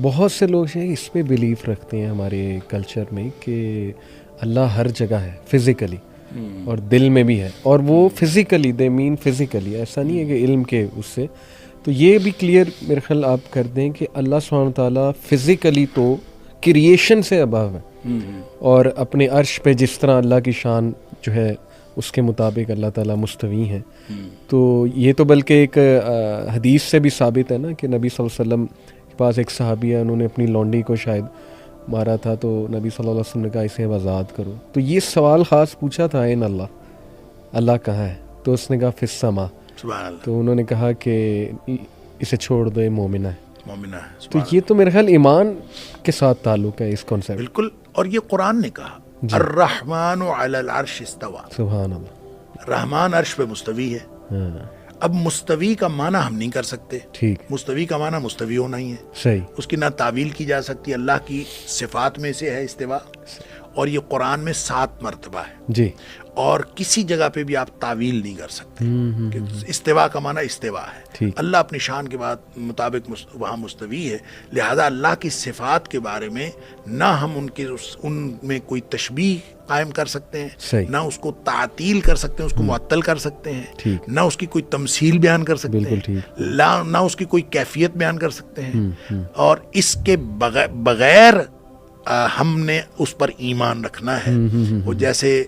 بہت سے لوگ ہیں اس پہ بلیف رکھتے ہیں ہمارے کلچر میں کہ اللہ ہر جگہ ہے فزیکلی اور دل میں بھی ہے, اور وہ فزیکلی دے مین فزیکلی, ایسا نہیں ہے کہ علم کے اس سے. تو یہ بھی کلیئر میرے خیال آپ کر دیں کہ اللہ سبحانہ تعالیٰ فزیکلی تو کریشن سے ابو ہے, اور اپنے عرش پہ جس طرح اللہ کی شان جو ہے اس کے مطابق اللہ تعالیٰ مستوی ہیں. تو یہ تو بلکہ ایک حدیث سے بھی ثابت ہے نا کہ نبی صلی اللہ علیہ وسلم کے پاس ایک صحابی ہے, انہوں نے اپنی لونڈی کو شاید مارا تھا, تو نبی صلی اللہ علیہ وسلم نے کہا اسے آزاد کرو. تو یہ سوال خاص پوچھا تھا این اللہ کہاں ہے, تو اس نے کہا فی السما. تو انہوں نے کہا کہ اسے چھوڑ دو, یہ مومنہ ہے. تو یہ تو میرے خیال ایمان کے ساتھ تعلق ہے اس کانسیپٹ. بالکل, اور یہ قرآن نے کہا الرحمن علی العرش استوى. سبحان اللہ. رحمان عرش پہ مستوی ہے. اب مستوی کا معنی ہم نہیں کر سکتے. ٹھیک. مستوی کا معنی مستوی ہونا ہی ہے. صحیح. اس کی نہ تعویل کی جا سکتی. اللہ کی صفات میں سے ہے استوا, اور یہ قرآن میں 7 مرتبہ ہے. جی. اور کسی جگہ پہ بھی آپ تعویل نہیں کر سکتے کہ استوا کا معنی استوا ہے. اللہ اپنی شان کے مطابق وہاں مستوی ہے, لہذا اللہ کی صفات کے بارے میں نہ ہم ان میں کوئی تشبیہ قائم کر سکتے ہیں, نہ اس کو تعطیل کر سکتے ہیں, اس کو معطل کر سکتے ہیں, نہ اس کی کوئی تمثیل بیان کر سکتے ہیں, نہ اس کی کوئی کیفیت بیان کر سکتے ہیں. اور اس کے بغیر ہم نے اس پر ایمان رکھنا ہے. وہ جیسے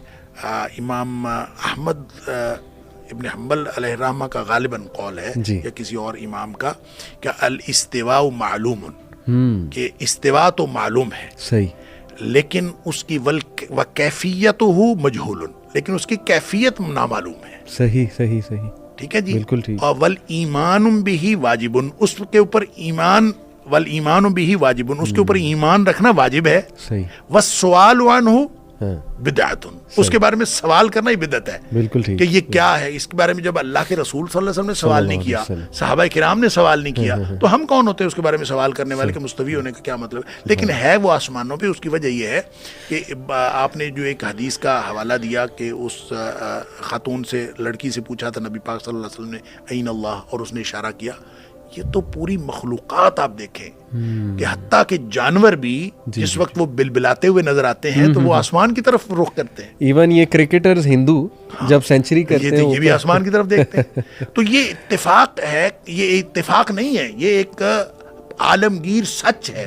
امام احمد ابن حنبل علیہ الرحمہ کا غالباً قول ہے یا کسی اور امام کا کہ الاستواء معلوم, کہ استواء تو معلوم ہے صحیح, لیکن اس کی وکیفیتہ مجہول, لیکن اس کی کیفیت نامعلوم ہے. صحیح صحیح صحیح. ٹھیک ہے جی. بالکل ٹھیک. اور والایمان بہ واجب, اس کے اوپر ایمان, والایمان بہ واجب, اس کے اوپر ایمان رکھنا واجب ہے. صحیح. والسؤال عنہ بدعت, اس کے بارے میں سوال کرنا ہی بدعت ہے. بالکل ٹھیک. کہ یہ کیا ہے, اس کے بارے میں جب اللہ کے رسول صلی اللہ علیہ وسلم نے سوال نہیں کیا, صحابہ کرام نے سوال نہیں کیا, تو ہم کون ہوتے ہیں اس کے بارے میں سوال کرنے والے, کہ مستوی ہونے کا کیا مطلب ہے. لیکن ہے وہ آسمانوں پہ. اس کی وجہ یہ ہے کہ آپ نے جو ایک حدیث کا حوالہ دیا کہ اس خاتون سے, لڑکی سے پوچھا تھا نبی پاک صلی اللہ علیہ وسلم نے این اللہ, اور اس نے اشارہ کیا. یہ تو پوری مخلوقات آپ دیکھیں کہ حتیٰ کہ جانور بھی جس وقت وہ بلبلاتے ہوئے نظر آتے ہیں تو وہ آسمان کی طرف رخ کرتے ہیں. ایون یہ کرکٹرز ہندو جب سینچری کرتے ہیں یہ بھی آسمان کی طرف دیکھتے ہیں. تو یہ اتفاق ہے, یہ اتفاق نہیں ہے, یہ ایک عالمگیر سچ ہے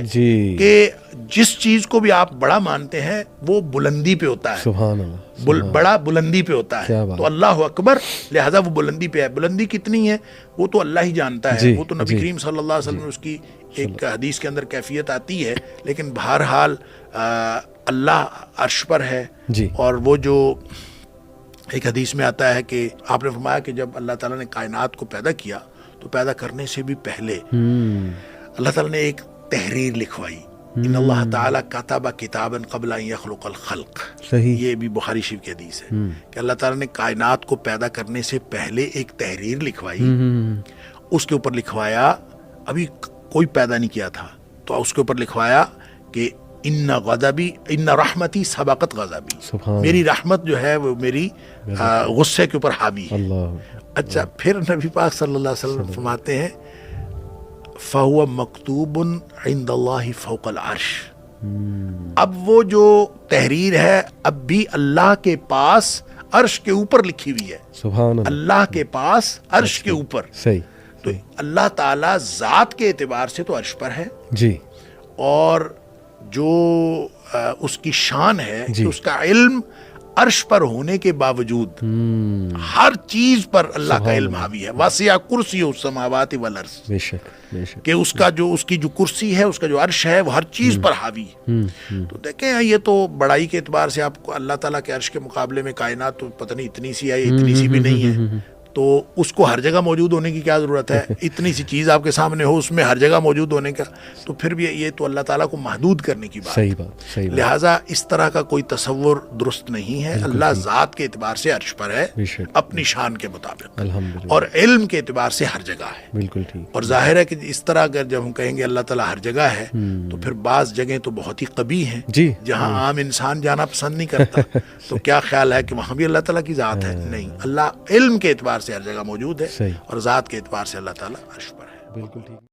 کہ جس چیز کو بھی آپ بڑا مانتے ہیں وہ بلندی پہ ہوتا ہے. سبحان اللہ. بڑا بلندی پہ ہوتا ہے. تو اللہ اکبر, لہذا وہ بلندی پہ ہے. بلندی کتنی ہے وہ تو اللہ ہی جانتا ہے. وہ تو نبی کریم صلی اللہ علیہ وسلم نے اس کی ایک حدیث کے اندر کیفیت آتی ہے, لیکن بہرحال اللہ عرش پر ہے. اور وہ جو ایک حدیث میں آتا ہے کہ آپ نے فرمایا کہ جب اللہ تعالیٰ نے کائنات کو پیدا کیا تو پیدا کرنے سے بھی پہلے اللہ تعالیٰ نے ایک تحریر لکھوائی. ان اللہ تعالیٰ کتب کتابا قبل ان یخلق الخلق. یہ بھی بخاری شریف کی حدیث ہے کہ اللہ تعالیٰ نے کائنات کو پیدا کرنے سے پہلے ایک تحریر لکھوائی. اس کے اوپر لکھوایا, ابھی کوئی پیدا نہیں کیا تھا, تو اس کے اوپر لکھوایا کہ ان غضبی ان رحمتی سبقت غضبی, میری رحمت جو ہے وہ میری غصے کے اوپر حاوی ہے. اچھا, پھر نبی پاک صلی اللہ علیہ وسلم فرماتے ہیں فَهُوَ مَكْتُوبٌ عِنْدَ اللَّهِ فَوْقَ الْعَرْشِ. اب وہ جو تحریر ہے اب بھی اللہ کے پاس عرش کے اوپر لکھی ہوئی ہے. سبحان اللہ. اللہ کے پاس عرش کے اوپر. صحیح. تو اللہ تعالیٰ ذات کے اعتبار سے تو عرش پر ہے جی, اور جو اس کی شان ہے کہ اس کا علم عرش پر ہونے کے باوجود ہر چیز پر اللہ کا علم حاوی ہے. واسع کرسی السماوات والارض. بے شک کہ اس کا جو اس کی جو کرسی ہے, اس کا جو عرش ہے, وہ ہر چیز پر حاوی ہے. تو دیکھیں یہ تو بڑائی کے اعتبار سے آپ کو اللہ تعالیٰ کے عرش کے مقابلے میں کائنات تو پتہ نہیں اتنی سی ہے, اتنی سی بھی نہیں ہے. تو اس کو ہر جگہ موجود ہونے کی کیا ضرورت ہے. اتنی سی چیز آپ کے سامنے ہو, اس میں ہر جگہ موجود ہونے کا, تو پھر بھی یہ تو اللہ تعالیٰ کو محدود کرنے کی بات. صحیح بات. لہٰذا اس طرح کا کوئی تصور درست نہیں ہے. اللہ ذات کے اعتبار سے عرش پر ہے اپنی شان کے مطابق, اور علم کے اعتبار سے ہر جگہ ہے. بالکل ٹھیک. اور ظاہر ہے کہ اس طرح اگر جب ہم کہیں گے اللہ تعالیٰ ہر جگہ ہے, تو پھر بعض جگہیں تو بہت ہی قبیح ہیں جہاں عام انسان جانا پسند نہیں کرتا. تو کیا خیال ہے کہ وہاں بھی اللہ تعالیٰ کی ذات ہے؟ نہیں, اللہ علم کے اعتبار سے ہر جگہ موجود ہے, اور ذات کے اعتبار سے اللہ تعالیٰ عرش پر ہے. بالکل ٹھیک.